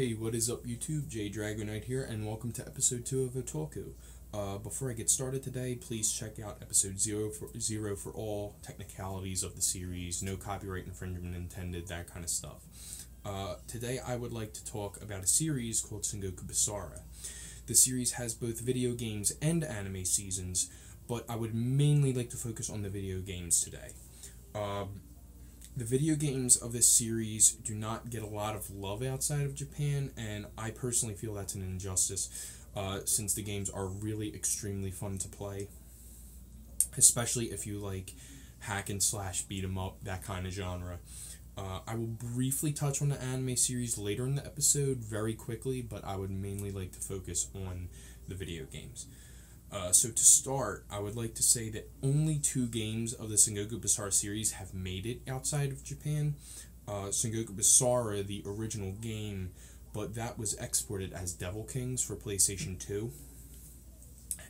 Hey, what is up YouTube? Jay Dragonite here, and welcome to episode 2 of Otaku. Before I get started today, please check out episode 0 for all technicalities of the series, no copyright infringement intended, that kind of stuff. Today I would like to talk about a series called Sengoku Basara. The series has both video games and anime seasons, but I would mainly like to focus on the video games today. The video games of this series do not get a lot of love outside of Japan, and I personally feel that's an injustice, since the games are really extremely fun to play, especially if you like hack and slash, beat 'em up, that kind of genre. I will briefly touch on the anime series later in the episode, very quickly, but I would mainly like to focus on the video games. So to start, I would like to say that only 2 games of the Sengoku Basara series have made it outside of Japan. Sengoku Basara, the original game, but that was exported as Devil Kings for PlayStation 2.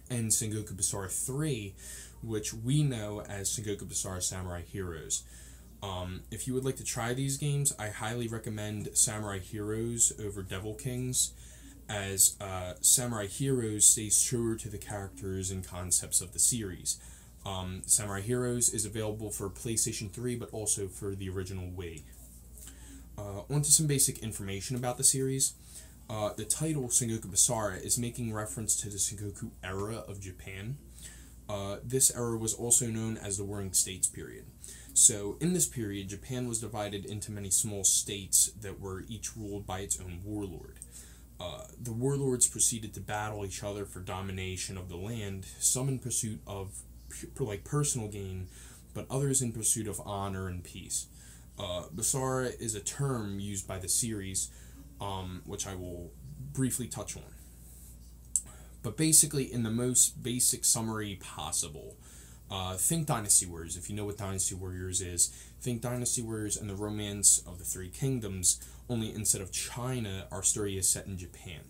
And Sengoku Basara 3, which we know as Sengoku Basara Samurai Heroes. If you would like to try these games, I highly recommend Samurai Heroes over Devil Kings, as Samurai Heroes stays truer to the characters and concepts of the series. Samurai Heroes is available for PlayStation 3, but also for the original Wii. On to some basic information about the series. The title, Sengoku Basara, is making reference to the Sengoku era of Japan. This era was also known as the Warring States period. So, in this period, Japan was divided into many small states that were each ruled by its own warlord. The warlords proceeded to battle each other for domination of the land, some in pursuit of personal gain, but others in pursuit of honor and peace. Basara is a term used by the series, which I will briefly touch on. But basically, in the most basic summary possible, think Dynasty Warriors. If you know what Dynasty Warriors is, think Dynasty Warriors and the Romance of the Three Kingdoms, only instead of China, our story is set in Japan.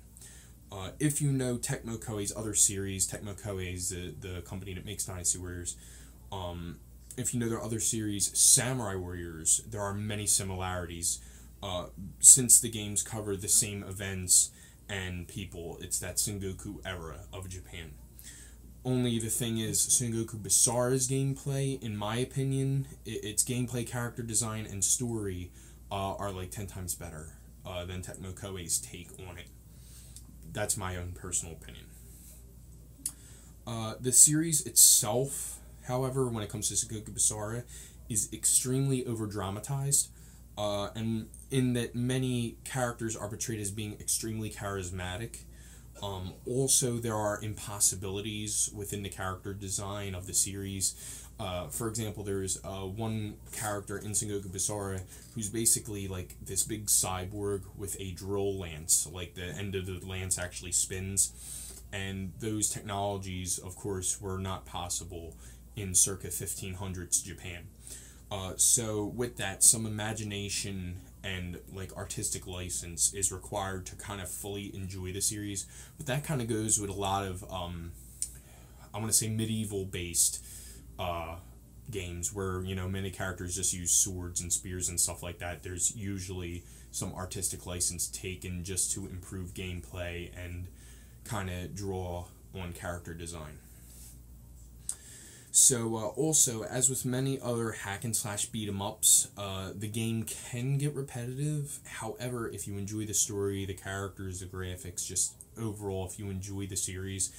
If you know Tecmo Koei's other series, Tecmo Koei is the company that makes Dynasty Warriors, if you know their other series, Samurai Warriors, there are many similarities. Since the games cover the same events and people, it's that Sengoku era of Japan. Only the thing is, Sengoku Basara's gameplay, in my opinion, its gameplay, character design, and story are like 10 times better than Tecmo Koei's take on it. That's my own personal opinion. The series itself, however, when it comes to Sengoku Basara, is extremely over-dramatized, and in that many characters are portrayed as being extremely charismatic. Also, there are impossibilities within the character design of the series. For example, there's one character in Sengoku Basara who's basically like this big cyborg with a drill lance, like the end of the lance actually spins, and those technologies, of course, were not possible in circa 1500s Japan. So with that, some imagination and like artistic license is required to kind of fully enjoy the series. But that kind of goes with a lot of I want to say medieval based games where, you know, many characters just use swords and spears and stuff like that. There's usually some artistic license taken just to improve gameplay and kind of draw on character design. So, also, as with many other hack and slash beat 'em ups, the game can get repetitive. However, if you enjoy the story, the characters, the graphics, just overall, if you enjoy the series,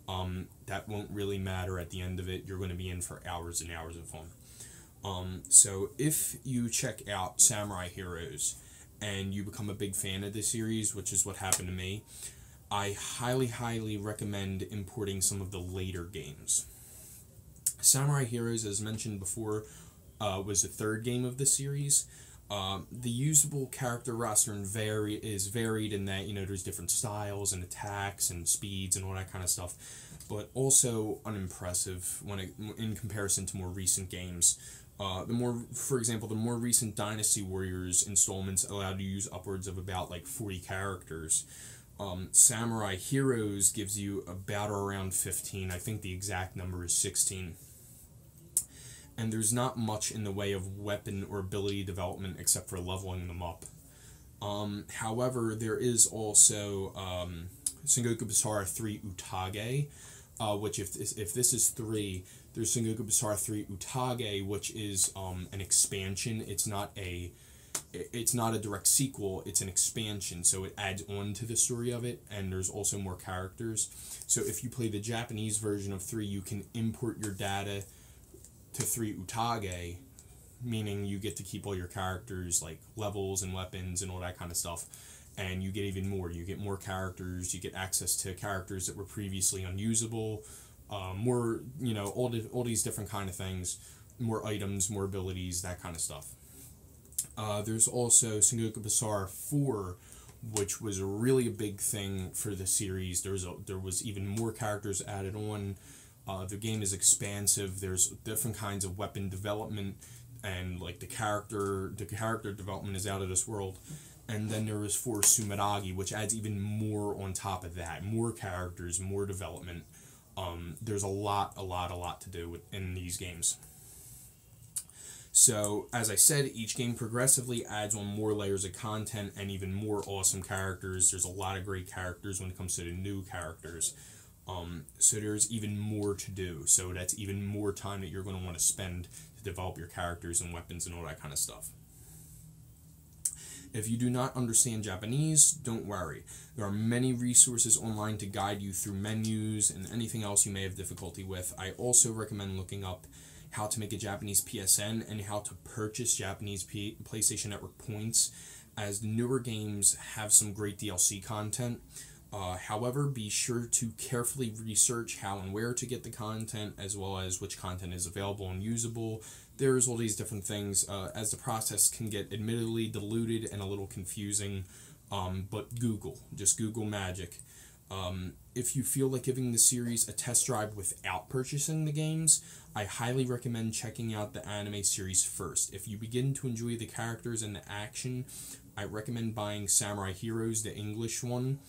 that won't really matter at the end of it. You're going to be in for hours and hours of fun. So, if you check out Samurai Heroes and you become a big fan of the series, which is what happened to me, I highly, highly recommend importing some of the later games. Samurai Heroes, as mentioned before, was the 3rd game of the series. The usable character roster is varied in that, you know, there's different styles and attacks and speeds and all that kind of stuff, but also unimpressive in comparison to more recent games. For example, the more recent Dynasty Warriors installments allowed to use upwards of about like 40 characters. Samurai Heroes gives you about around 15. I think the exact number is 16. And there's not much in the way of weapon or ability development except for leveling them up. However, there is also Sengoku Basara 3 Utage, which if this is 3, there's Sengoku Basara 3 Utage, which is an expansion. It's not a direct sequel, it's an expansion, so it adds on to the story of it, and there's also more characters. So if you play the Japanese version of 3, you can import your data to 3 Utage, meaning you get to keep all your characters, like levels and weapons and all that kind of stuff, and you get even more. You get more characters, you get access to characters that were previously unusable, more, all these different kind of things, more items, more abilities, that kind of stuff. There's also Sengoku Basara 4, which was really a big thing for the series. There was even more characters added on. The game is expansive. There's different kinds of weapon development, and like the character development is out of this world. And then there is 4 Sumeragi, which adds even more on top of that. More characters, more development. There's a lot to do in these games. So, as I said, each game progressively adds on more layers of content and even more awesome characters. There's a lot of great characters when it comes to the new characters. So there's even more to do. So that's even more time that you're going to want to spend to develop your characters and weapons and all that kind of stuff. If you do not understand Japanese, don't worry. There are many resources online to guide you through menus and anything else you may have difficulty with. I also recommend looking up how to make a Japanese PSN and how to purchase Japanese PlayStation Network points, as the newer games have some great DLC content. However, be sure to carefully research how and where to get the content, as well as which content is available and usable. There's all these different things, as the process can get admittedly diluted and a little confusing, but just Google magic. If you feel like giving the series a test drive without purchasing the games, I highly recommend checking out the anime series first. If you begin to enjoy the characters and the action, I recommend buying Samurai Heroes, the English one,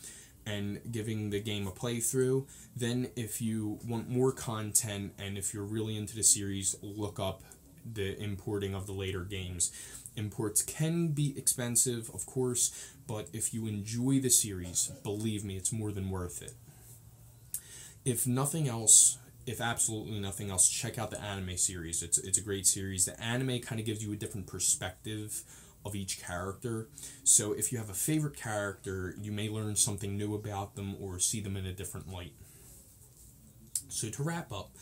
and giving the game a playthrough. Then if you want more content and if you're really into the series, look up the importing of the later games. Imports can be expensive, of course, but if you enjoy the series, believe me, it's more than worth it. If absolutely nothing else, check out the anime series. It's a great series. The anime kind of gives you a different perspective of each character. So if you have a favorite character, you may learn something new about them or see them in a different light. So to wrap up,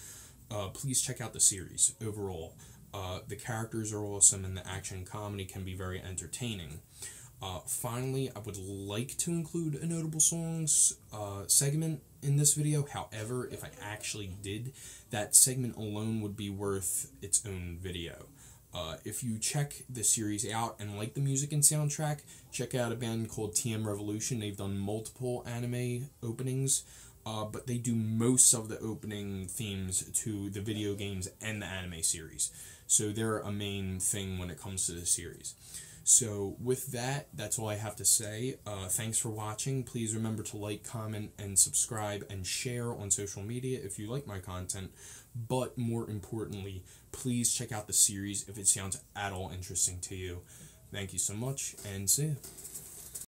please check out the series overall. The characters are awesome and the action and comedy can be very entertaining. Finally, I would like to include a notable songs segment in this video. However, if I actually did, that segment alone would be worth its own video. If you check the series out and like the music and soundtrack, check out a band called TM Revolution. They've done multiple anime openings, but they do most of the opening themes to the video games and the anime series. So they're a main thing when it comes to the series. So with that, that's all I have to say. Thanks for watching. Please remember to like, comment, and subscribe and share on social media if you like my content. But more importantly, please check out the series if it sounds at all interesting to you. Thank you so much, and see you.